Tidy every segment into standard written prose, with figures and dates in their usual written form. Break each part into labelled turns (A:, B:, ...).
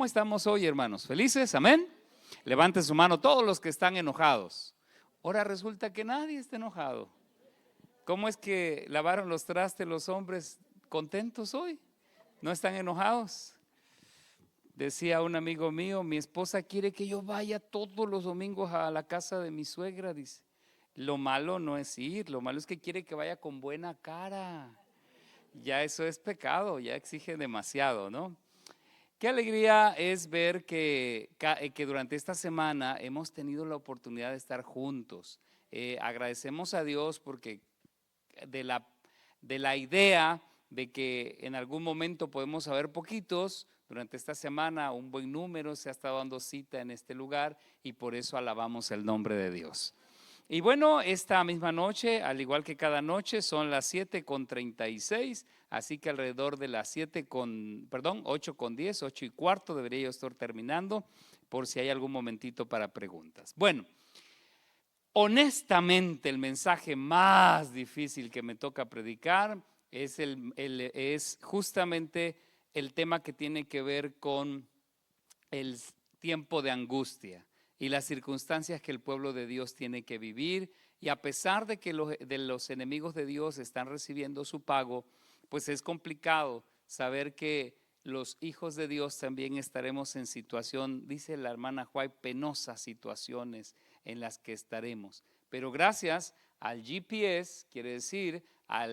A: ¿Cómo estamos hoy, hermanos? ¿Felices? ¿Amén? Levanten su mano todos los que están enojados. Ahora resulta que nadie está enojado. ¿Cómo es que lavaron los trastes los hombres contentos hoy? ¿No están enojados? Decía un amigo mío, mi esposa quiere que yo vaya todos los domingos a la casa de mi suegra, dice. Lo malo no es ir, lo malo es que quiere que vaya con buena cara. Ya eso es pecado, ya exige demasiado, ¿no? Qué alegría es ver que durante esta semana hemos tenido la oportunidad de estar juntos. Agradecemos a Dios porque de la idea de que en algún momento podemos haber poquitos, durante esta semana un buen número se ha estado dando cita en este lugar y por eso alabamos el nombre de Dios. Y bueno, esta misma noche, al igual que cada noche, son las 7:36, así que alrededor de las 8:10, 8:15 debería yo estar terminando, por si hay algún momentito para preguntas. Bueno, honestamente el mensaje más difícil que me toca predicar es justamente el tema que tiene que ver con el tiempo de angustia y las circunstancias que el pueblo de Dios tiene que vivir, y a pesar de que los enemigos de Dios están recibiendo su pago, pues es complicado saber que los hijos de Dios también estaremos en situación, dice la hermana Juay, penosas situaciones en las que estaremos. Pero gracias al GPS, quiere decir a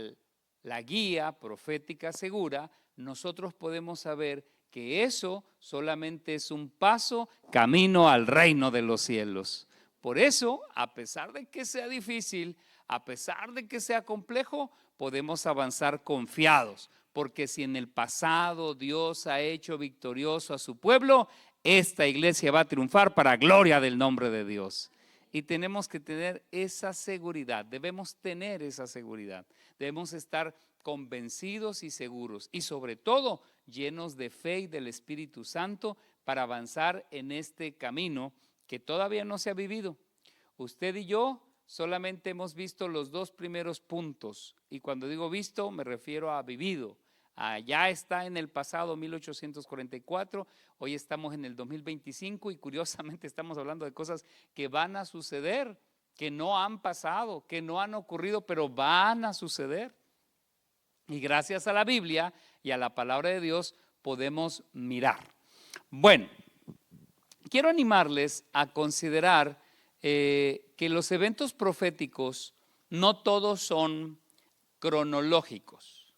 A: la guía profética segura, nosotros podemos saber que eso solamente es un paso camino al reino de los cielos. Por eso, a pesar de que sea difícil, a pesar de que sea complejo, podemos avanzar confiados, porque si en el pasado Dios ha hecho victorioso a su pueblo, esta iglesia va a triunfar para gloria del nombre de Dios. Y tenemos que tener esa seguridad, debemos tener esa seguridad, debemos estar convencidos y seguros y sobre todo llenos de fe y del Espíritu Santo para avanzar en este camino que todavía no se ha vivido. Usted y yo solamente hemos visto los dos primeros puntos, y cuando digo visto me refiero a vivido. Ya está en el pasado 1844, hoy estamos en el 2025 y curiosamente estamos hablando de cosas que van a suceder, que no han pasado, que no han ocurrido, pero van a suceder. Y gracias a la Biblia y a la palabra de Dios podemos mirar. Bueno, quiero animarles a considerar que los eventos proféticos no todos son cronológicos.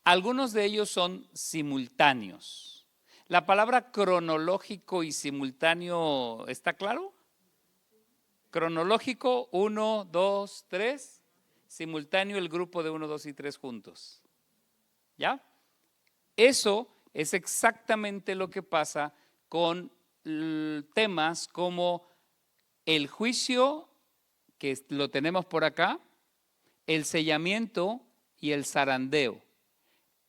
A: Algunos de ellos son simultáneos. La palabra cronológico y simultáneo, ¿está claro? Cronológico, 1, 2, 3. Simultáneo, el grupo de 1, 2 y 3 juntos. ¿Ya? Eso es exactamente lo que pasa con temas como el juicio, que lo tenemos por acá, el sellamiento y el zarandeo.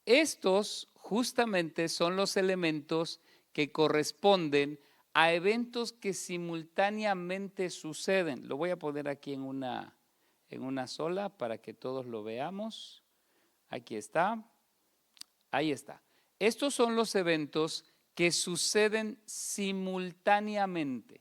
A: Estos justamente son los elementos que corresponden a eventos que simultáneamente suceden. Lo voy a poner aquí en una sola para que todos lo veamos. Aquí está, ahí está. Estos son los eventos que suceden simultáneamente.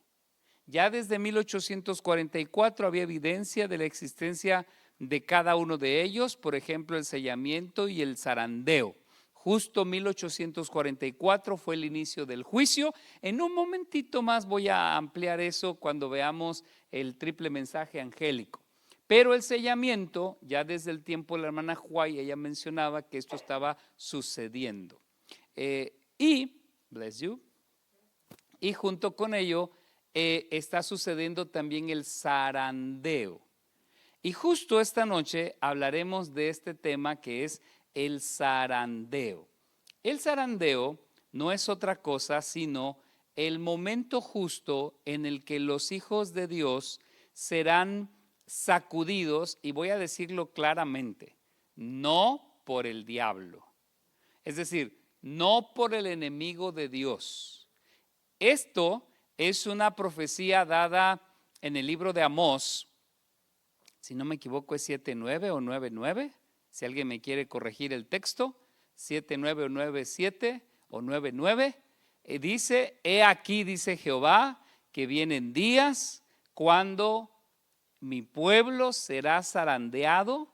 A: Ya desde 1844 había evidencia de la existencia de cada uno de ellos, por ejemplo, el sellamiento y el zarandeo. Justo 1844 fue el inicio del juicio. En un momentito más voy a ampliar eso cuando veamos el triple mensaje angélico. Pero el sellamiento, ya desde el tiempo de la hermana Juay, ella mencionaba que esto estaba sucediendo. Bless you, y junto con ello está sucediendo también el zarandeo. Y justo esta noche hablaremos de este tema que es el zarandeo. El zarandeo no es otra cosa sino el momento justo en el que los hijos de Dios serán sacudidos, y voy a decirlo claramente, no por el diablo, es decir, no por el enemigo de Dios. Esto es una profecía dada en el libro de Amós, si no me equivoco es 7:9 o 9:9, si alguien me quiere corregir el texto, 7:9 o 9:7 o 9:9. Dice, he aquí, dice Jehová, que vienen días cuando mi pueblo será zarandeado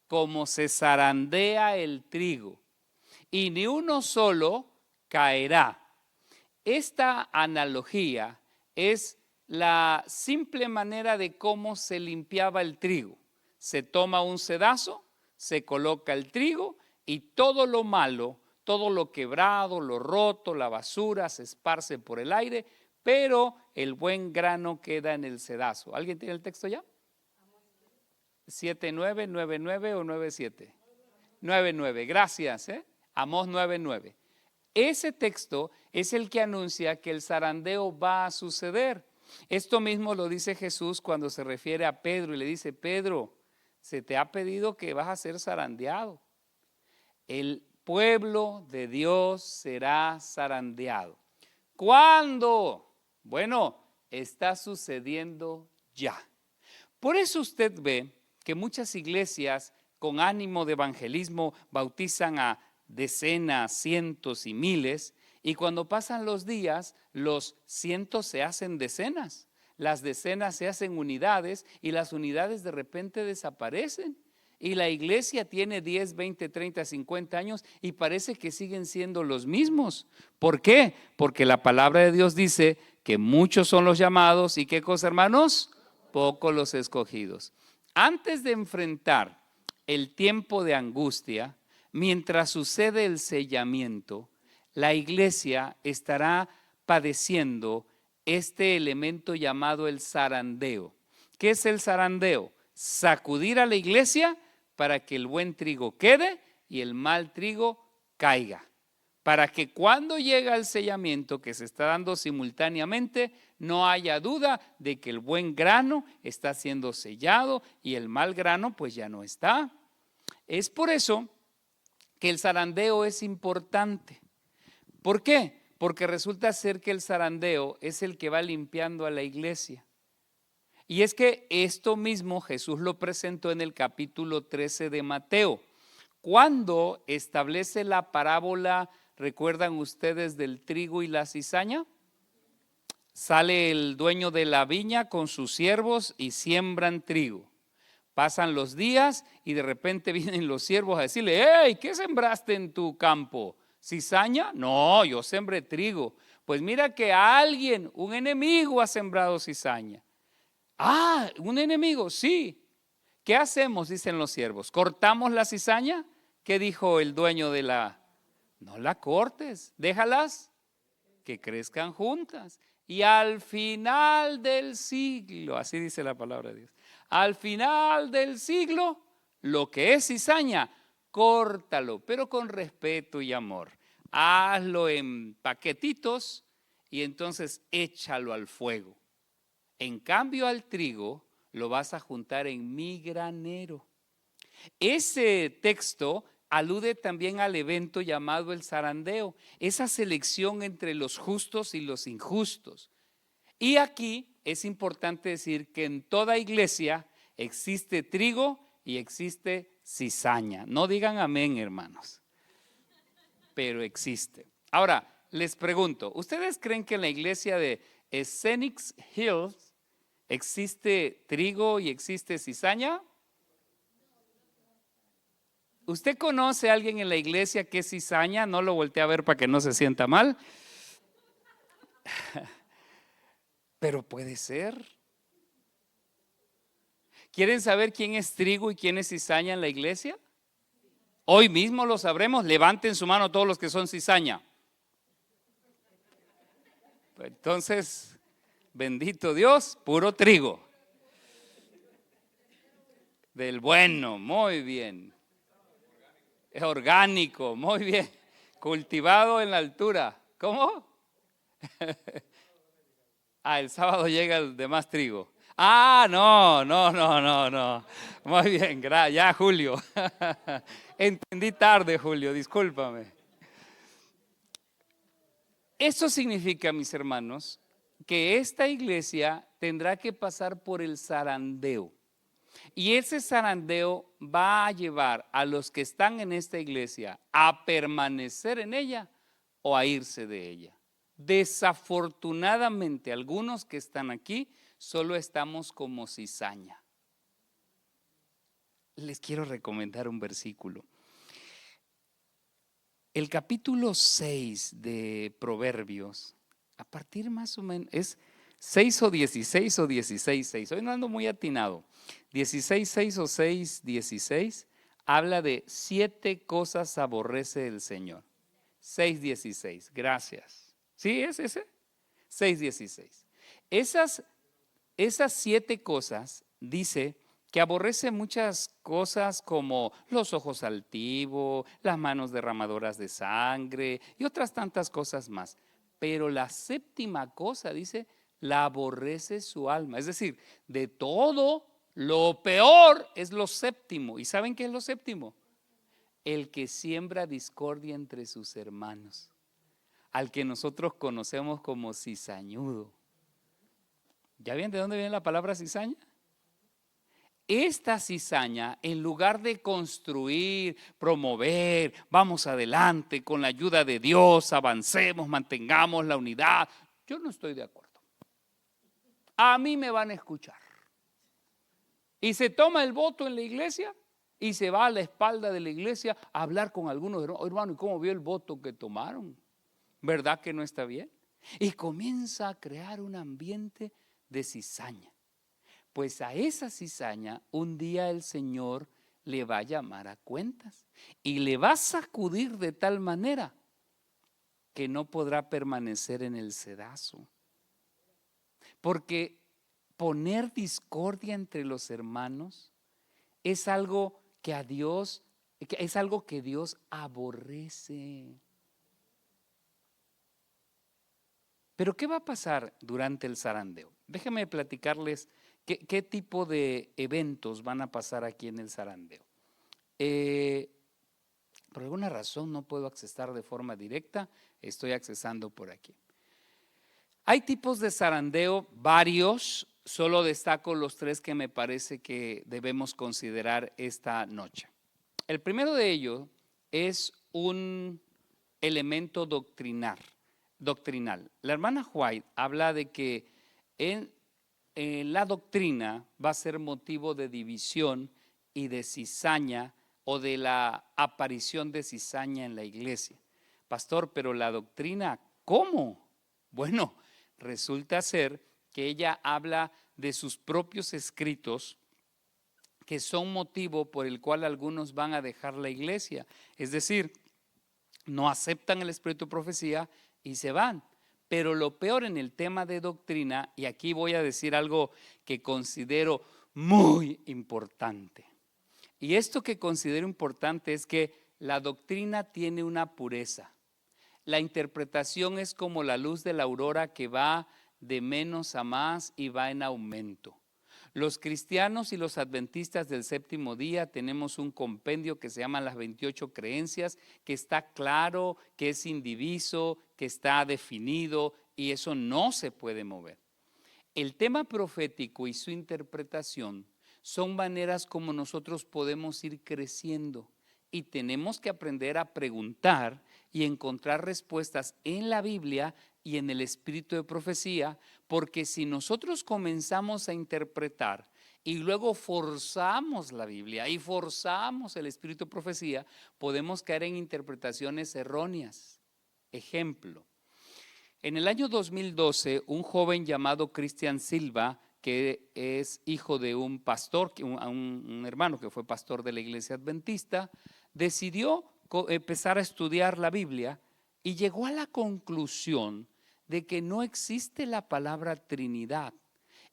A: como se zarandea el trigo, y ni uno solo caerá. Esta analogía es la simple manera de cómo se limpiaba el trigo. Se toma un sedazo, se coloca el trigo y todo lo malo, todo lo quebrado, lo roto, la basura se esparce por el aire, pero el buen grano queda en el sedazo. ¿Alguien tiene el texto ya? 7:9, 9:9 o 9:7. 9:9, gracias. Amós 9:9. Ese texto es el que anuncia que el zarandeo va a suceder. Esto mismo lo dice Jesús cuando se refiere a Pedro y le dice, Pedro, se te ha pedido que vas a ser zarandeado. El pueblo de Dios será zarandeado. ¿Cuándo? Bueno, está sucediendo ya. Por eso usted ve que muchas iglesias con ánimo de evangelismo bautizan a decenas, cientos y miles, y cuando pasan los días, los cientos se hacen decenas, las decenas se hacen unidades y las unidades de repente desaparecen. Y la iglesia tiene 10, 20, 30, 50 años y parece que siguen siendo los mismos. ¿Por qué? Porque la palabra de Dios dice que muchos son los llamados y ¿qué cosa, hermanos? Pocos los escogidos. Antes de enfrentar el tiempo de angustia, mientras sucede el sellamiento, la iglesia estará padeciendo este elemento llamado el zarandeo. ¿Qué es el zarandeo? Sacudir a la iglesia para que el buen trigo quede y el mal trigo caiga. Para que cuando llega el sellamiento que se está dando simultáneamente, no haya duda de que el buen grano está siendo sellado y el mal grano pues ya no está. Es por eso que el zarandeo es importante. ¿Por qué? Porque resulta ser que el zarandeo es el que va limpiando a la iglesia. Y es que esto mismo Jesús lo presentó en el capítulo 13 de Mateo, cuando establece la parábola, ¿recuerdan ustedes del trigo y la cizaña? Sale el dueño de la viña con sus siervos y siembran trigo. Pasan los días y de repente vienen los siervos a decirle, hey, ¿qué sembraste en tu campo? ¿Cizaña? No, yo sembré trigo. Pues mira que alguien, un enemigo ha sembrado cizaña. Ah, un enemigo, sí. ¿Qué hacemos? Dicen los siervos. ¿Cortamos la cizaña? ¿Qué dijo el dueño de la? No la cortes, déjalas que crezcan juntas. Y al final del siglo, así dice la palabra de Dios, al final del siglo, lo que es cizaña, córtalo, pero con respeto y amor. Hazlo en paquetitos y entonces échalo al fuego. En cambio al trigo lo vas a juntar en mi granero. Ese texto alude también al evento llamado el zarandeo, esa selección entre los justos y los injustos. Y aquí es importante decir que en toda iglesia existe trigo y existe cizaña. No digan amén, hermanos, pero existe. Ahora, les pregunto, ¿ustedes creen que en la iglesia de Scenic Hills existe trigo y existe cizaña? ¿Usted conoce a alguien en la iglesia que es cizaña? No lo voltee a ver para que no se sienta mal. Pero puede ser. ¿Quieren saber quién es trigo y quién es cizaña en la iglesia? Hoy mismo lo sabremos. Levanten su mano todos los que son cizaña. Entonces, bendito Dios, puro trigo. Del bueno, muy bien. Es orgánico, muy bien. Cultivado en la altura. ¿Cómo? El sábado llega el de más trigo. No. Muy bien, ya Julio. Entendí tarde, Julio, discúlpame. Esto significa, mis hermanos, que esta iglesia tendrá que pasar por el zarandeo. Y ese zarandeo va a llevar a los que están en esta iglesia a permanecer en ella o a irse de ella. Desafortunadamente, algunos que están aquí solo estamos como cizaña. Les quiero recomendar un versículo. El capítulo 6 de Proverbios, a partir más o menos, es 6 o 16 o 16, 6. Hoy no ando muy atinado. 16, 6 o 6, 16, habla de 7 cosas aborrece el Señor. 6, 16, gracias. ¿Sí es ese? 6, 16. Esas 7 cosas, dice que aborrece muchas cosas como los ojos altivos, las manos derramadoras de sangre y otras tantas cosas más. Pero la séptima cosa, dice, la aborrece su alma. Es decir, de todo, lo peor es lo séptimo. ¿Y saben qué es lo séptimo? El que siembra discordia entre sus hermanos, al que nosotros conocemos como cizañudo. ¿Ya ven de dónde viene la palabra cizaña? Esta cizaña, en lugar de construir, promover, vamos adelante, con la ayuda de Dios, avancemos, mantengamos la unidad, yo no estoy de acuerdo. A mí me van a escuchar. Y se toma el voto en la iglesia y se va a la espalda de la iglesia a hablar con algunos hermanos. ¿Y cómo vio el voto que tomaron? ¿Verdad que no está bien? Y comienza a crear un ambiente de cizaña. Pues a esa cizaña un día el Señor le va a llamar a cuentas y le va a sacudir de tal manera que no podrá permanecer en el cedazo. Porque poner discordia entre los hermanos es algo que a Dios, es algo que Dios aborrece. Pero ¿qué va a pasar durante el zarandeo? Déjenme platicarles qué tipo de eventos van a pasar aquí en el zarandeo. Por alguna razón no puedo accesar de forma directa, estoy accesando por aquí. Hay tipos de zarandeo, varios, solo destaco los 3 que me parece que debemos considerar esta noche. El primero de ellos es un elemento doctrinal. La hermana White habla de que en la doctrina va a ser motivo de división y de cizaña o de la aparición de cizaña en la iglesia. Pastor, pero la doctrina, ¿cómo? Bueno, resulta ser que ella habla de sus propios escritos que son motivo por el cual algunos van a dejar la iglesia. Es decir, no aceptan el espíritu de profecía y se van. Pero lo peor en el tema de doctrina, y aquí voy a decir algo que considero muy importante. Y esto que considero importante es que la doctrina tiene una pureza. La interpretación es como la luz de la aurora que va de menos a más y va en aumento. Los cristianos y los adventistas del séptimo día tenemos un compendio que se llama las 28 creencias, que está claro, que es indiviso, que está definido y eso no se puede mover. El tema profético y su interpretación son maneras como nosotros podemos ir creciendo y tenemos que aprender a preguntar y encontrar respuestas en la Biblia y en el espíritu de profecía, porque si nosotros comenzamos a interpretar y luego forzamos la Biblia y forzamos el espíritu de profecía, podemos caer en interpretaciones erróneas. Ejemplo, en el año 2012, un joven llamado Cristian Silva, que es hijo de un pastor, un hermano que fue pastor de la iglesia adventista, decidió empezar a estudiar la Biblia y llegó a la conclusión de que no existe la palabra Trinidad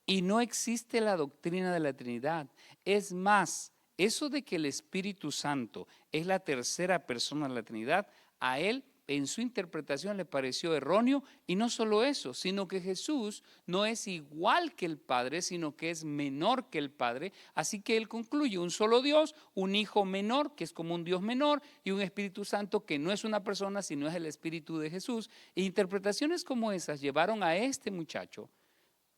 A: y no existe la doctrina de la Trinidad. Es más, eso de que el Espíritu Santo es la tercera persona de la Trinidad, a él en su interpretación le pareció erróneo, y no solo eso, sino que Jesús no es igual que el Padre, sino que es menor que el Padre, así que él concluye un solo Dios, un Hijo menor, que es como un Dios menor, y un Espíritu Santo que no es una persona, sino es el Espíritu de Jesús. E interpretaciones como esas llevaron a este muchacho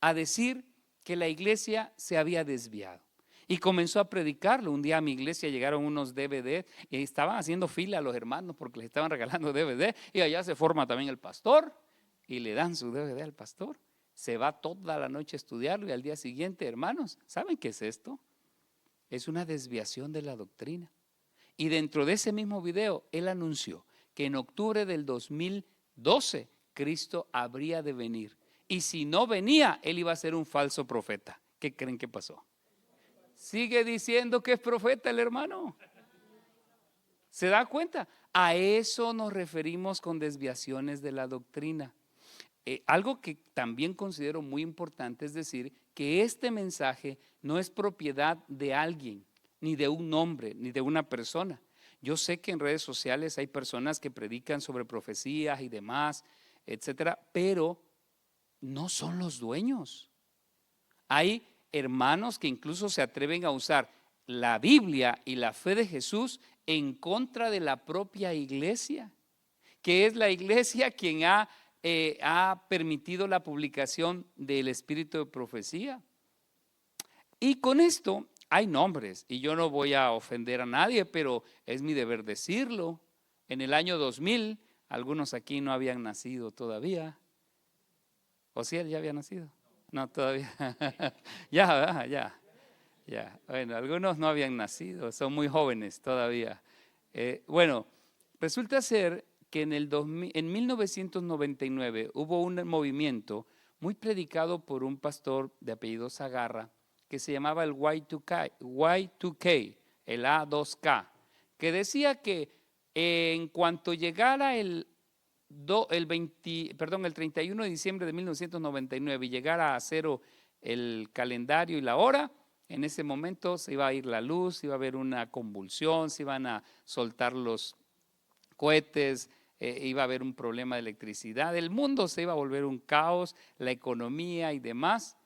A: a decir que la iglesia se había desviado. Y comenzó a predicarlo. Un día a mi iglesia llegaron unos DVD y estaban haciendo fila a los hermanos porque les estaban regalando DVD, y allá se forma también el pastor y le dan su DVD al pastor. Se va toda la noche a estudiarlo y al día siguiente, hermanos, ¿saben qué es esto? Es una desviación de la doctrina. Y dentro de ese mismo video, él anunció que en octubre del 2012 Cristo habría de venir. Y si no venía, él iba a ser un falso profeta. ¿Qué creen que pasó? Sigue diciendo que es profeta el hermano. ¿Se da cuenta? A eso nos referimos con desviaciones de la doctrina. Algo que también considero muy importante es decir que este mensaje no es propiedad de alguien, ni de un hombre, ni de una persona. Yo sé que en redes sociales hay personas que predican sobre profecías y demás, etcétera, pero no son los dueños. Hay hermanos que incluso se atreven a usar la Biblia y la fe de Jesús en contra de la propia iglesia, que es la iglesia quien ha permitido la publicación del espíritu de profecía. Y con esto hay nombres, y yo no voy a ofender a nadie, pero es mi deber decirlo. En el año 2000, algunos aquí no habían nacido todavía. ¿O sí él ya había nacido? No, todavía. Ya. Bueno, algunos no habían nacido, son muy jóvenes todavía. Bueno, resulta ser que en 1999 hubo un movimiento muy predicado por un pastor de apellido Zagarra que se llamaba el Y2K, el A2K, que decía que en cuanto llegara el 31 de diciembre de 1999 y llegara a cero el calendario y la hora, en ese momento se iba a ir la luz, iba a haber una convulsión, se iban a soltar los cohetes, iba a haber un problema de electricidad, el mundo se iba a volver un caos, la economía y demás.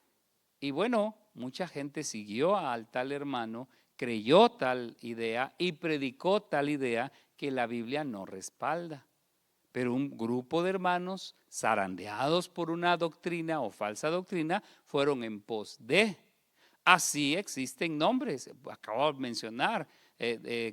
A: Y bueno, mucha gente siguió al tal hermano, creyó tal idea y predicó tal idea que la Biblia no respalda. Pero un grupo de hermanos zarandeados por una doctrina o falsa doctrina fueron en pos de. Así existen nombres, acabo de mencionar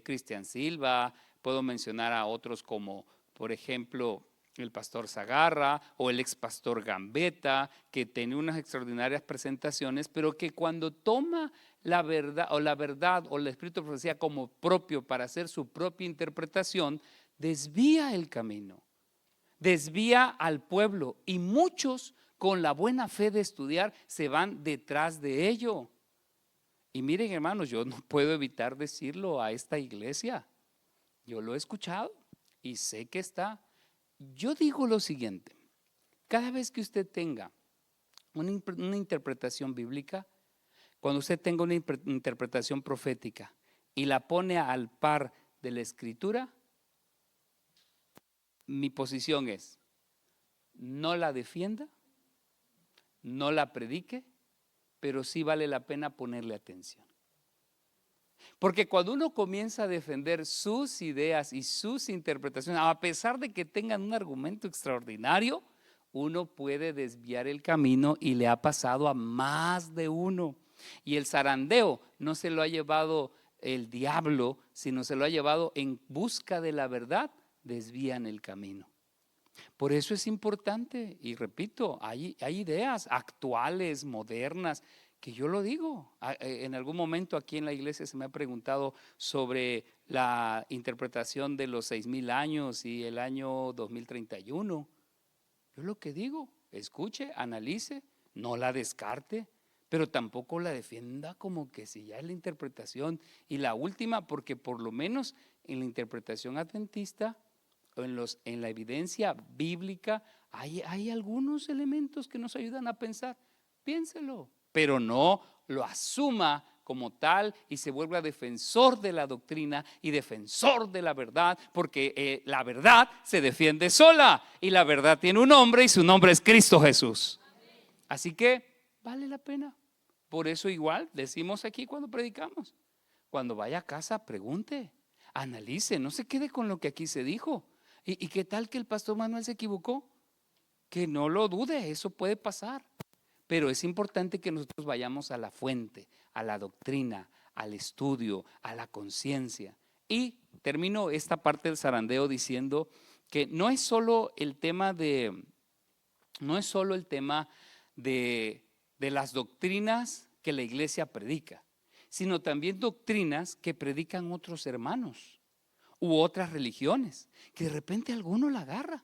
A: Cristian Silva, puedo mencionar a otros como, por ejemplo, el pastor Zagarra o el ex pastor Gambetta, que tiene unas extraordinarias presentaciones, pero que cuando toma la verdad o el espíritu de profecía como propio para hacer su propia interpretación, desvía el camino, desvía al pueblo, y muchos con la buena fe de estudiar se van detrás de ello. Y miren, hermanos, yo no puedo evitar decirlo a esta iglesia. Yo lo he escuchado y sé que está. Yo digo lo siguiente: cada vez que usted tenga una interpretación bíblica, cuando usted tenga una interpretación profética y la pone al par de la escritura, mi posición es: no la defienda, no la predique, pero sí vale la pena ponerle atención. Porque cuando uno comienza a defender sus ideas y sus interpretaciones, a pesar de que tengan un argumento extraordinario, uno puede desviar el camino, y le ha pasado a más de uno. Y el zarandeo no se lo ha llevado el diablo, sino se lo ha llevado en busca de la verdad, desvían el camino. Por eso es importante, y repito, hay ideas actuales, modernas, que yo lo digo. En algún momento aquí en la iglesia se me ha preguntado sobre la interpretación de los 6,000 años y el año 2031. Yo lo que digo: escuche, analice, no la descarte, pero tampoco la defienda como que si ya es la interpretación y la última, porque por lo menos en la interpretación adventista, en la evidencia bíblica, hay algunos elementos que nos ayudan a pensar. Piénselo, pero no lo asuma como tal y se vuelva defensor de la doctrina y defensor de la verdad, porque la verdad se defiende sola, y la verdad tiene un nombre, y su nombre es Cristo Jesús. Así que vale la pena. Por eso igual decimos aquí cuando predicamos: cuando vaya a casa, pregunte, analice, no se quede con lo que aquí se dijo. ¿Y qué tal que el pastor Manuel se equivocó? Que no lo dude, eso puede pasar. Pero es importante que nosotros vayamos a la fuente, a la doctrina, al estudio, a la conciencia. Y termino esta parte del zarandeo diciendo que no es solo el tema de no es solo el tema de las doctrinas que la iglesia predica, sino también doctrinas que predican otros hermanos u otras religiones, que de repente alguno la agarra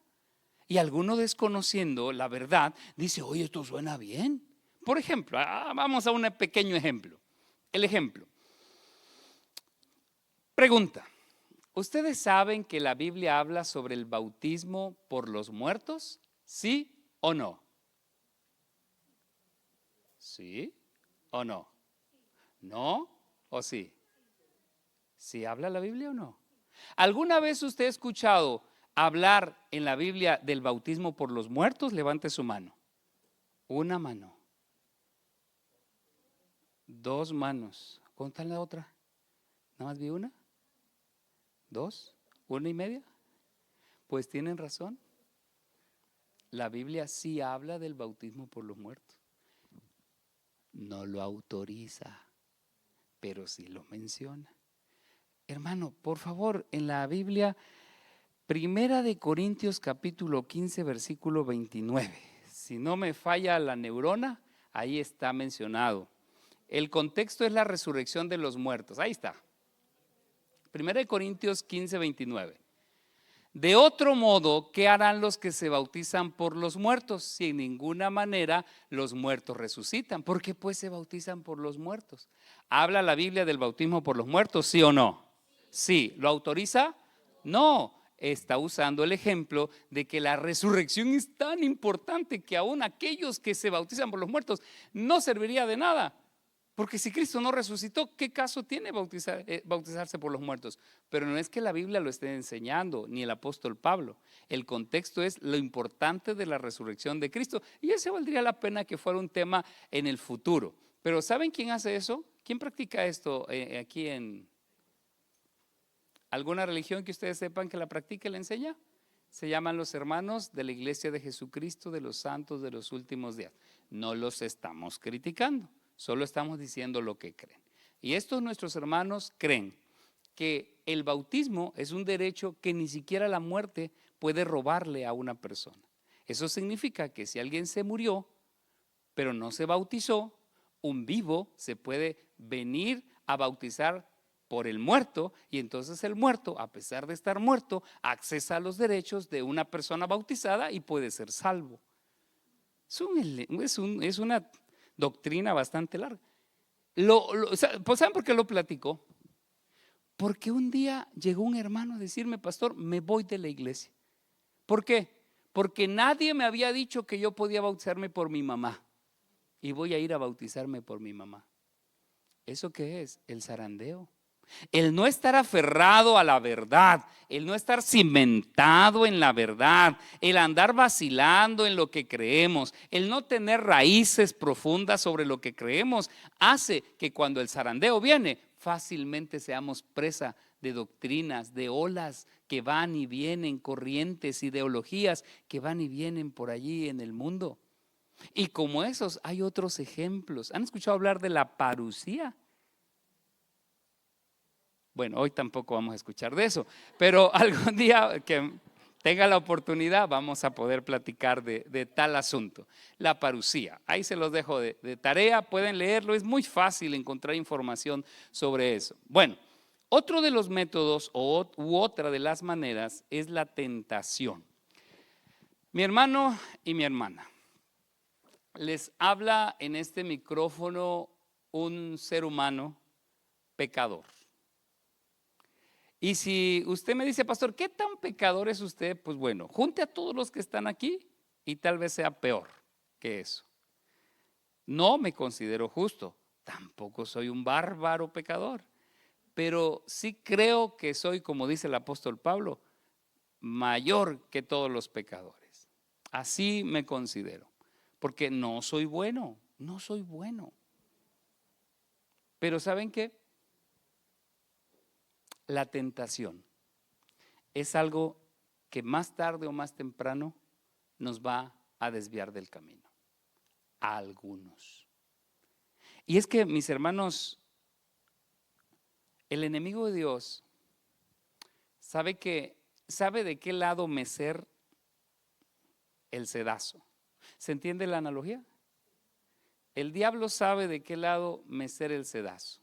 A: y alguno, desconociendo la verdad, dice: oye, esto suena bien. Por ejemplo, vamos a un pequeño ejemplo. El ejemplo. Pregunta: ¿ustedes saben que la Biblia habla sobre el bautismo por los muertos? ¿Sí o no? ¿Sí o no? ¿No o sí? ¿Sí habla la Biblia o no? ¿Alguna vez usted ha escuchado hablar en la Biblia del bautismo por los muertos? Levante su mano. Una mano. Dos manos. ¿Cuánta la otra? ¿Nada más vi una? ¿Dos? ¿Una y media? Pues tienen razón. La Biblia sí habla del bautismo por los muertos. No lo autoriza, pero sí lo menciona. Hermano, por favor, en la Biblia, Primera de Corintios capítulo 15, versículo 29. Si no me falla la neurona, ahí está mencionado. El contexto es la resurrección de los muertos. Ahí está. Primera de Corintios 15, 29. De otro modo, ¿qué harán los que se bautizan por los muertos? Si en ninguna manera los muertos resucitan. ¿Por qué pues se bautizan por los muertos? ¿Habla la Biblia del bautismo por los muertos, sí o no? Sí. ¿Lo autoriza? No. Está usando el ejemplo de que la resurrección es tan importante que aún aquellos que se bautizan por los muertos no serviría de nada. Porque si Cristo no resucitó, ¿qué caso tiene bautizarse por los muertos? Pero no es que la Biblia lo esté enseñando, ni el apóstol Pablo. El contexto es lo importante de la resurrección de Cristo. Y ese valdría la pena que fuera un tema en el futuro. Pero ¿saben quién hace eso? ¿Quién practica esto aquí en alguna religión que ustedes sepan que la practica y la enseña? Se llaman los hermanos de la Iglesia de Jesucristo de los Santos de los Últimos Días. No los estamos criticando, solo estamos diciendo lo que creen. Y estos nuestros hermanos creen que el bautismo es un derecho que ni siquiera la muerte puede robarle a una persona. Eso significa que si alguien se murió, pero no se bautizó, un vivo se puede venir a bautizar por el muerto, y entonces el muerto, a pesar de estar muerto, accesa a los derechos de una persona bautizada y puede ser salvo. Es una doctrina bastante larga. Pues, ¿saben por qué lo platico? Porque un día llegó un hermano a decirme: pastor, me voy de la iglesia. ¿Por qué? Porque nadie me había dicho que yo podía bautizarme por mi mamá, y voy a ir a bautizarme por mi mamá. ¿Eso qué es? El zarandeo. El no estar aferrado a la verdad, el no estar cimentado en la verdad, el andar vacilando en lo que creemos, el no tener raíces profundas sobre lo que creemos, hace que cuando el zarandeo viene, fácilmente seamos presa de doctrinas, de olas que van y vienen, corrientes, ideologías que van y vienen por allí en el mundo. Y como esos hay otros ejemplos. ¿Han escuchado hablar de la parusía? Bueno, hoy tampoco vamos a escuchar de eso, pero algún día que tenga la oportunidad vamos a poder platicar de tal asunto. La parusía, ahí se los dejo de tarea, pueden leerlo, es muy fácil encontrar información sobre eso. Bueno, otro de los métodos u otra de las maneras es la tentación. Mi hermano y mi hermana, les habla en este micrófono un ser humano pecador. Y si usted me dice: pastor, ¿qué tan pecador es usted? Pues bueno, junte a todos los que están aquí y tal vez sea peor que eso. No me considero justo, tampoco soy un bárbaro pecador, pero sí creo que soy, como dice el apóstol Pablo, mayor que todos los pecadores. Así me considero, porque no soy bueno, no soy bueno. Pero ¿saben qué? La tentación es algo que más tarde o más temprano nos va a desviar del camino. A algunos. Y es que, mis hermanos, el enemigo de Dios sabe de qué lado mecer el sedazo. ¿Se entiende la analogía? El diablo sabe de qué lado mecer el sedazo.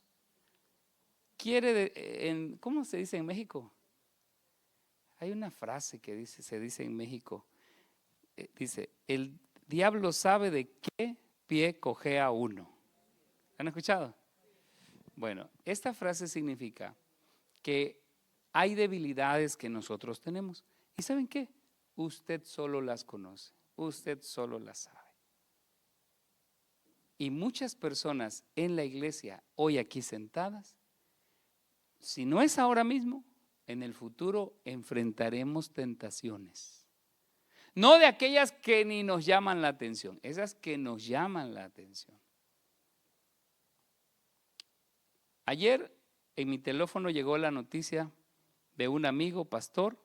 A: ¿Cómo se dice en México? Hay una frase que se dice en México. Dice, el diablo sabe de qué pie cojea uno. ¿Han escuchado? Bueno, esta frase significa que hay debilidades que nosotros tenemos. ¿Y saben qué? Usted solo las conoce, usted solo las sabe. Y muchas personas en la iglesia, hoy aquí sentadas, si no es ahora mismo, en el futuro enfrentaremos tentaciones. No de aquellas que ni nos llaman la atención, esas que nos llaman la atención. Ayer en mi teléfono llegó la noticia de un amigo pastor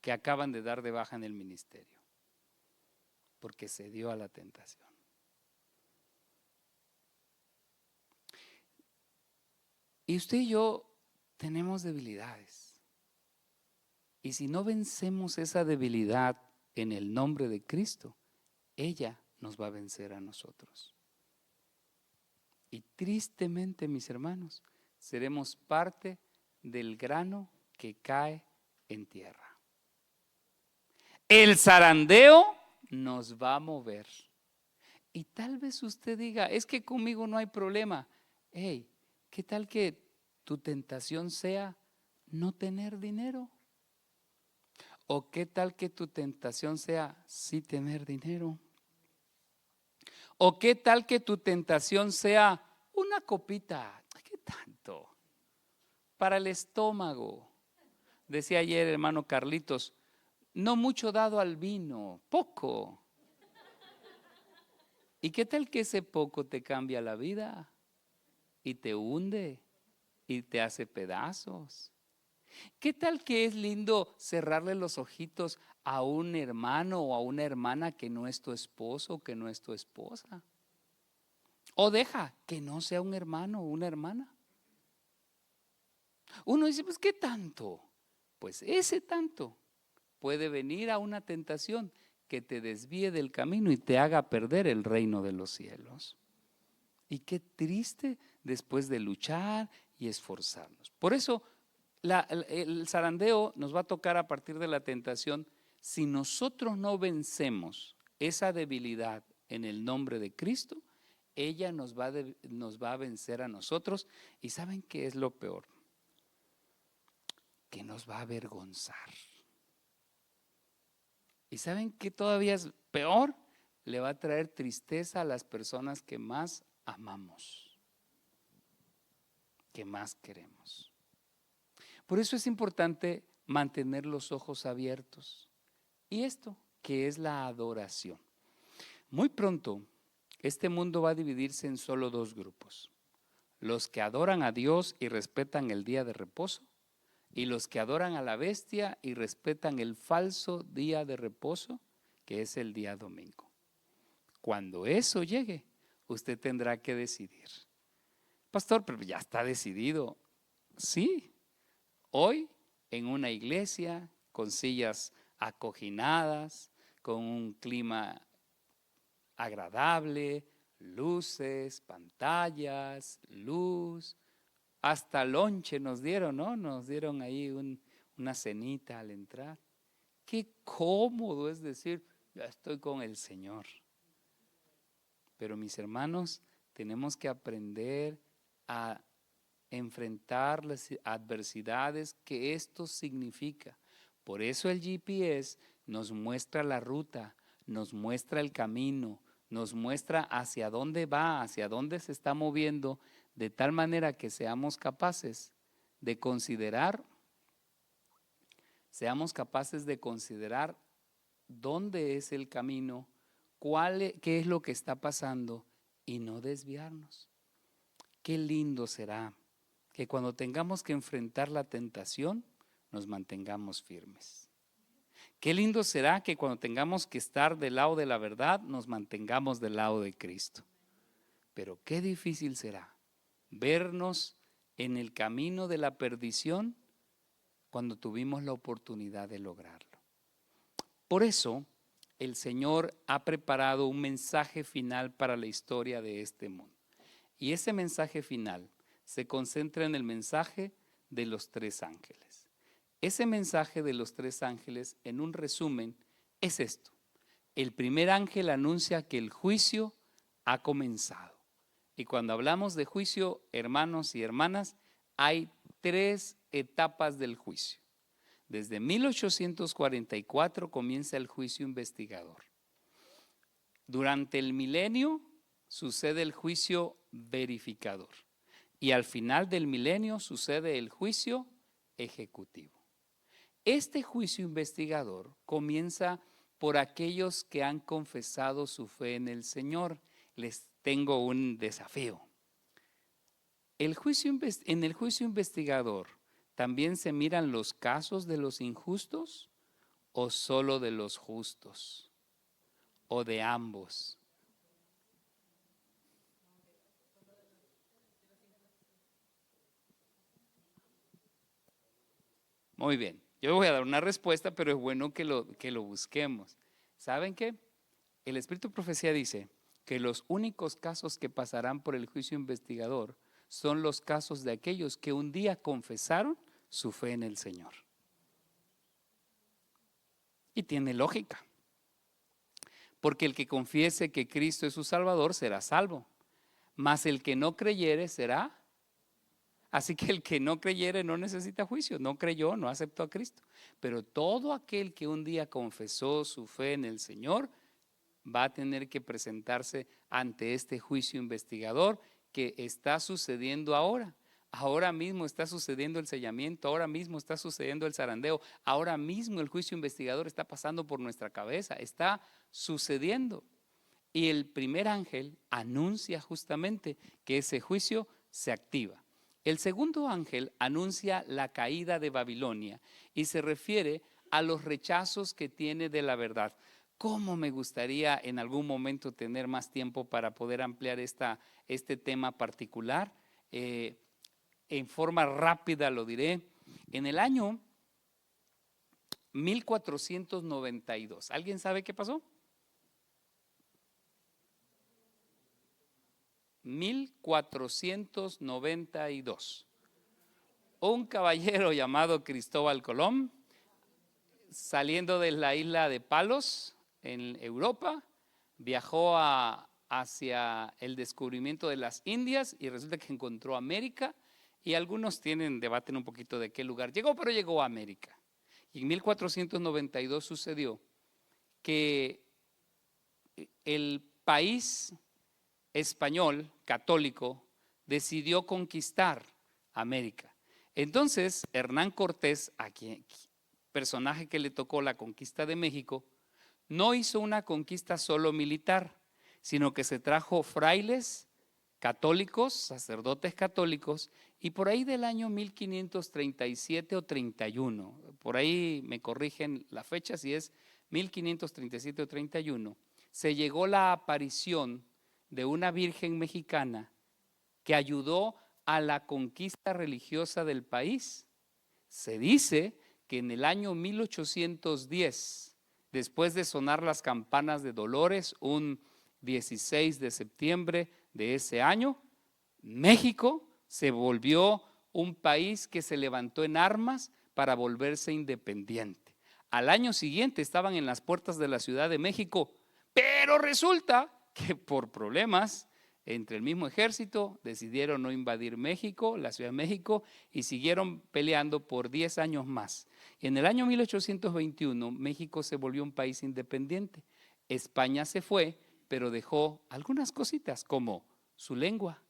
A: que acaban de dar de baja en el ministerio porque se dio a la tentación. Y usted y yo tenemos debilidades. Y si no vencemos esa debilidad en el nombre de Cristo, ella nos va a vencer a nosotros. Y tristemente, mis hermanos, seremos parte del grano que cae en tierra. El zarandeo nos va a mover. Y tal vez usted diga, es que conmigo no hay problema. Hey, ¿qué tal que tu tentación sea no tener dinero? ¿O qué tal que tu tentación sea sí tener dinero? ¿O qué tal que tu tentación sea una copita? ¿Qué tanto? Para el estómago. Decía ayer el hermano Carlitos, no mucho dado al vino, poco. ¿Y qué tal que ese poco te cambia la vida y te hunde y te hace pedazos? ¿Qué tal que es lindo cerrarle los ojitos a un hermano o a una hermana que no es tu esposo o que no es tu esposa? O deja que no sea un hermano o una hermana. Uno dice, pues ¿qué tanto? Pues ese tanto puede venir a una tentación que te desvíe del camino y te haga perder el reino de los cielos. Y qué triste después de luchar y esforzarnos. Por eso el zarandeo nos va a tocar a partir de la tentación. Si nosotros no vencemos esa debilidad en el nombre de Cristo, ella nos va a vencer a nosotros. ¿Y saben qué es lo peor? Que nos va a avergonzar. ¿Y saben qué todavía es peor? Le va a traer tristeza a las personas que más amamos, que más queremos. Por eso es importante mantener los ojos abiertos. Y esto, que es la adoración. Muy pronto, este mundo va a dividirse en solo dos grupos. Los que adoran a Dios y respetan el día de reposo, y los que adoran a la bestia y respetan el falso día de reposo, que es el día domingo. Cuando eso llegue, usted tendrá que decidir. Pastor, pero ya está decidido. Sí, hoy en una iglesia con sillas acoginadas, con un clima agradable, luces, pantallas, luz, hasta lonche nos dieron, ¿no? Nos dieron ahí una cenita al entrar. Qué cómodo es decir, ya estoy con el Señor. Pero mis hermanos, tenemos que aprender a enfrentar las adversidades que esto significa. Por eso el GPS nos muestra la ruta, nos muestra el camino, nos muestra hacia dónde va, hacia dónde se está moviendo, de tal manera que seamos capaces de considerar dónde es el camino, qué es lo que está pasando y no desviarnos. Qué lindo será que cuando tengamos que enfrentar la tentación, nos mantengamos firmes. Qué lindo será que cuando tengamos que estar del lado de la verdad, nos mantengamos del lado de Cristo. Pero qué difícil será vernos en el camino de la perdición cuando tuvimos la oportunidad de lograrlo. Por eso, el Señor ha preparado un mensaje final para la historia de este mundo. Y ese mensaje final se concentra en el mensaje de los tres ángeles. Ese mensaje de los tres ángeles, en un resumen, es esto. El primer ángel anuncia que el juicio ha comenzado. Y cuando hablamos de juicio, hermanos y hermanas, hay tres etapas del juicio. Desde 1844 comienza el juicio investigador. Durante el milenio sucede el juicio verificador. Y al final del milenio sucede el juicio ejecutivo. Este juicio investigador comienza por aquellos que han confesado su fe en el Señor. Les tengo un desafío. En el juicio investigador, ¿también se miran los casos de los injustos o solo de los justos? ¿O de ambos? Muy bien, yo voy a dar una respuesta, pero es bueno que lo busquemos. ¿Saben qué? El Espíritu de Profecía dice que los únicos casos que pasarán por el juicio investigador son los casos de aquellos que un día confesaron su fe en el Señor. Y tiene lógica, porque el que confiese que Cristo es su Salvador será salvo, mas el que no creyere será. Así que el que no creyere no necesita juicio, no creyó, no aceptó a Cristo. Pero todo aquel que un día confesó su fe en el Señor va a tener que presentarse ante este juicio investigador que está sucediendo ahora. Ahora mismo está sucediendo el sellamiento, ahora mismo está sucediendo el zarandeo, ahora mismo el juicio investigador está pasando por nuestra cabeza, está sucediendo. Y el primer ángel anuncia justamente que ese juicio se activa. El segundo ángel anuncia la caída de Babilonia y se refiere a los rechazos que tiene de la verdad. ¿Cómo me gustaría en algún momento tener más tiempo para poder ampliar este tema particular? En forma rápida lo diré. En el año 1492, ¿alguien sabe qué pasó? 1492. Un caballero llamado Cristóbal Colón, saliendo de la isla de Palos, en Europa, viajó hacia el descubrimiento de las Indias y resulta que encontró América, y algunos debaten un poquito de qué lugar llegó, pero llegó a América. Y en 1492 sucedió que el país español católico decidió conquistar América. Entonces, Hernán Cortés, personaje que le tocó la conquista de México, no hizo una conquista solo militar, sino que se trajo frailes católicos, sacerdotes católicos, y por ahí del año 1537 o 31, por ahí me corrigen la fecha si es 1537 o 31, se llegó la aparición de una virgen mexicana que ayudó a la conquista religiosa del país. Se dice que en el año 1810, después de sonar las campanas de Dolores, un 16 de septiembre de ese año, México se volvió un país que se levantó en armas para volverse independiente. Al año siguiente estaban en las puertas de la Ciudad de México, pero resulta que por problemas entre el mismo ejército decidieron no invadir México, la Ciudad de México, y siguieron peleando por 10 años más. En el año 1821 México se volvió un país independiente. España se fue, pero dejó algunas cositas como su lengua.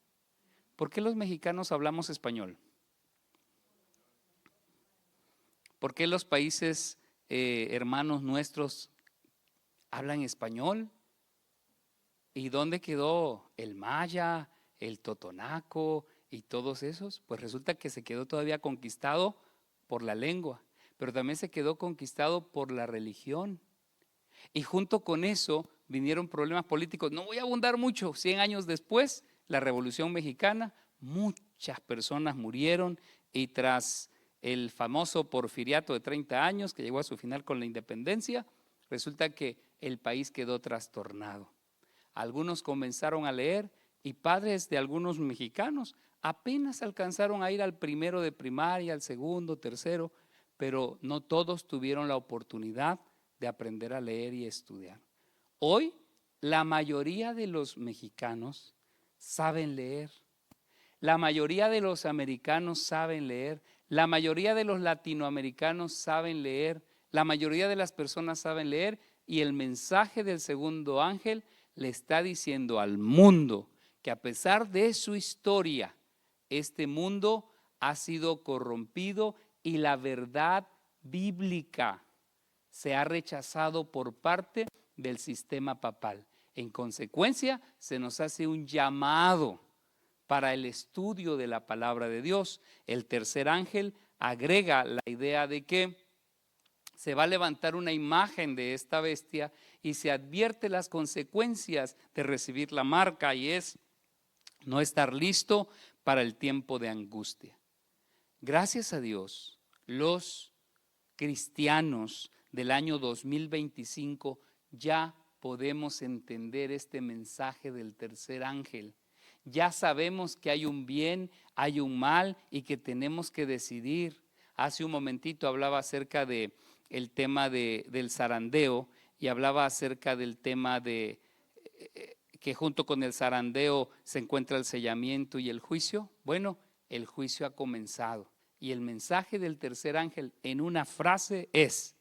A: ¿Por qué los mexicanos hablamos español? ¿Por qué los países hermanos nuestros hablan español? ¿Y dónde quedó el maya, el totonaco y todos esos? Pues resulta que se quedó todavía conquistado por la lengua, pero también se quedó conquistado por la religión. Y junto con eso vinieron problemas políticos. No voy a abundar mucho. 100 años después, la Revolución Mexicana, muchas personas murieron, y tras el famoso porfiriato de 30 años que llegó a su final con la independencia, resulta que el país quedó trastornado. Algunos comenzaron a leer y padres de algunos mexicanos apenas alcanzaron a ir al primero de primaria, al segundo, tercero, pero no todos tuvieron la oportunidad de aprender a leer y estudiar. Hoy la mayoría de los mexicanos saben leer, la mayoría de los americanos saben leer, la mayoría de los latinoamericanos saben leer, la mayoría de las personas saben leer, y el mensaje del segundo ángel le está diciendo al mundo que a pesar de su historia, este mundo ha sido corrompido y la verdad bíblica se ha rechazado por parte del sistema papal. En consecuencia, se nos hace un llamado para el estudio de la palabra de Dios. El tercer ángel agrega la idea de que se va a levantar una imagen de esta bestia y se advierte las consecuencias de recibir la marca, y es no estar listo para el tiempo de angustia. Gracias a Dios, los cristianos del año 2025 ya podemos entender este mensaje del tercer ángel. Ya sabemos que hay un bien, hay un mal y que tenemos que decidir. Hace un momentito hablaba acerca del tema del zarandeo, y hablaba acerca del tema de que junto con el zarandeo se encuentra el sellamiento y el juicio. Bueno, el juicio ha comenzado, y el mensaje del tercer ángel en una frase es: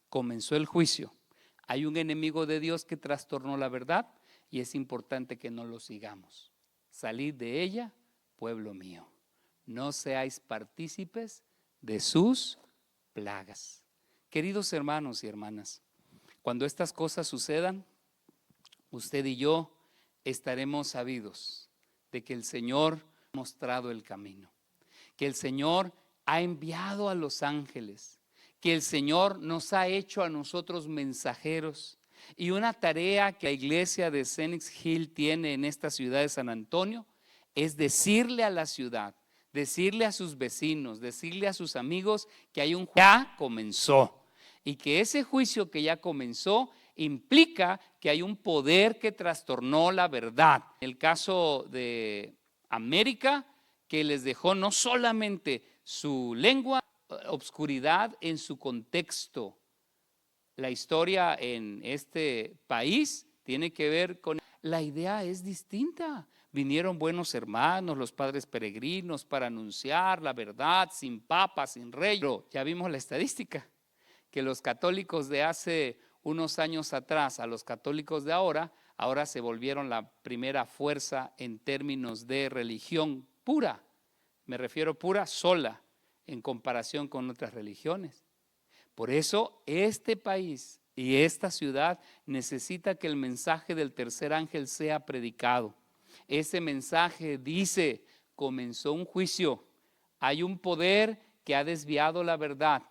A: comenzó el juicio. Hay un enemigo de Dios que trastornó la verdad y es importante que no lo sigamos. Salid de ella, pueblo mío, no seáis partícipes de sus plagas. Queridos hermanos y hermanas, cuando estas cosas sucedan, usted y yo estaremos sabidos de que el Señor ha mostrado el camino, que el Señor ha enviado a los ángeles, que el Señor nos ha hecho a nosotros mensajeros. Y una tarea que la iglesia de Phoenix Hill tiene en esta ciudad de San Antonio es decirle a la ciudad, decirle a sus vecinos, decirle a sus amigos que hay un juicio que ya comenzó, y que ese juicio que ya comenzó implica que hay un poder que trastornó la verdad. En el caso de América, que les dejó no solamente su lengua, obscuridad en su contexto. La historia en este país tiene que ver con... La idea es distinta. Vinieron buenos hermanos, los padres peregrinos, para anunciar la verdad, sin papa, sin rey. Pero ya vimos la estadística, que los católicos de hace unos años atrás a los católicos de ahora se volvieron la primera fuerza en términos de religión pura. Me refiero pura, sola, en comparación con otras religiones. Por eso este país y esta ciudad necesita que el mensaje del tercer ángel sea predicado. Ese mensaje dice: comenzó un juicio, hay un poder que ha desviado la verdad,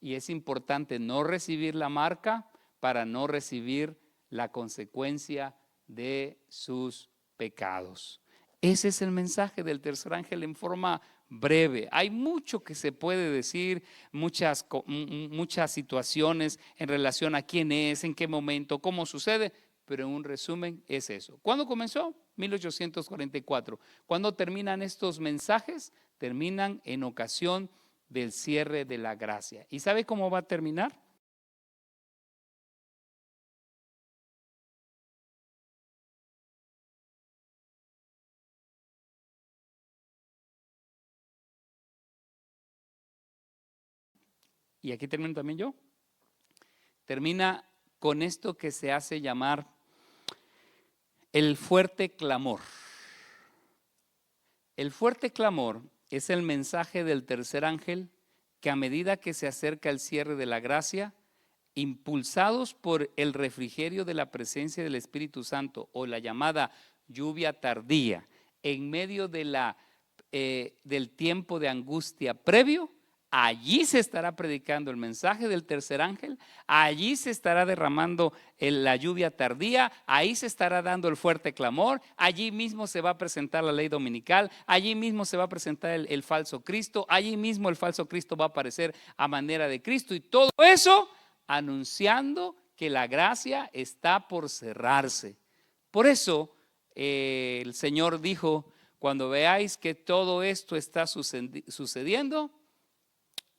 A: y es importante no recibir la marca para no recibir la consecuencia de sus pecados. Ese es el mensaje del tercer ángel en forma breve. Hay mucho que se puede decir, muchas situaciones en relación a quién es, en qué momento, cómo sucede, pero en un resumen es eso. ¿Cuándo comenzó? 1844. ¿Cuándo terminan estos mensajes? Terminan en ocasión del cierre de la gracia. ¿Y sabe cómo va a terminar? Y aquí termino también yo. Termina con esto que se hace llamar el fuerte clamor. El fuerte clamor es el mensaje del tercer ángel que, a medida que se acerca el cierre de la gracia, impulsados por el refrigerio de la presencia del Espíritu Santo, o la llamada lluvia tardía, en medio de del tiempo de angustia previo, allí se estará predicando el mensaje del tercer ángel, allí se estará derramando la lluvia tardía, ahí se estará dando el fuerte clamor, allí mismo se va a presentar la ley dominical, allí mismo se va a presentar el falso Cristo, allí mismo el falso Cristo va a aparecer a manera de Cristo, y todo eso anunciando que la gracia está por cerrarse. Por eso el Señor dijo, cuando veáis que todo esto está sucediendo,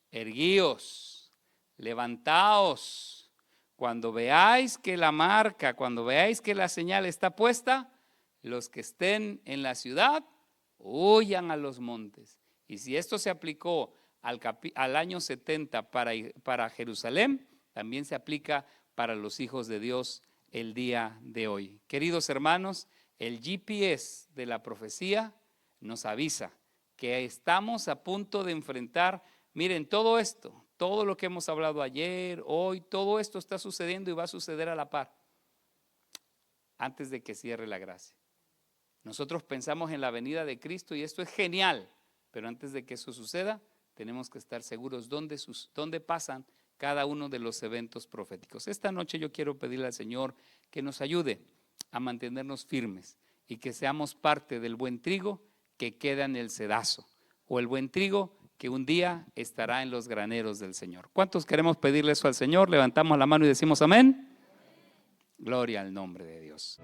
A: erguíos, levantaos. Cuando veáis que la marca, cuando veáis que la señal está puesta, los que estén en la ciudad, huyan a los montes. Y si esto se aplicó al año 70 para Jerusalén, también se aplica para los hijos de Dios el día de hoy. Queridos hermanos, el GPS de la profecía nos avisa que estamos a punto de enfrentar, miren, todo esto, todo lo que hemos hablado ayer, hoy, todo esto está sucediendo y va a suceder a la par, antes de que cierre la gracia. Nosotros pensamos en la venida de Cristo y esto es genial, pero antes de que eso suceda, tenemos que estar seguros dónde pasan cada uno de los eventos proféticos. Esta noche yo quiero pedirle al Señor que nos ayude a mantenernos firmes y que seamos parte del buen trigo que queda en el cedazo, o el buen trigo que un día estará en los graneros del Señor. ¿Cuántos queremos pedirle eso al Señor? Levantamos la mano y decimos amén. Gloria al nombre de Dios.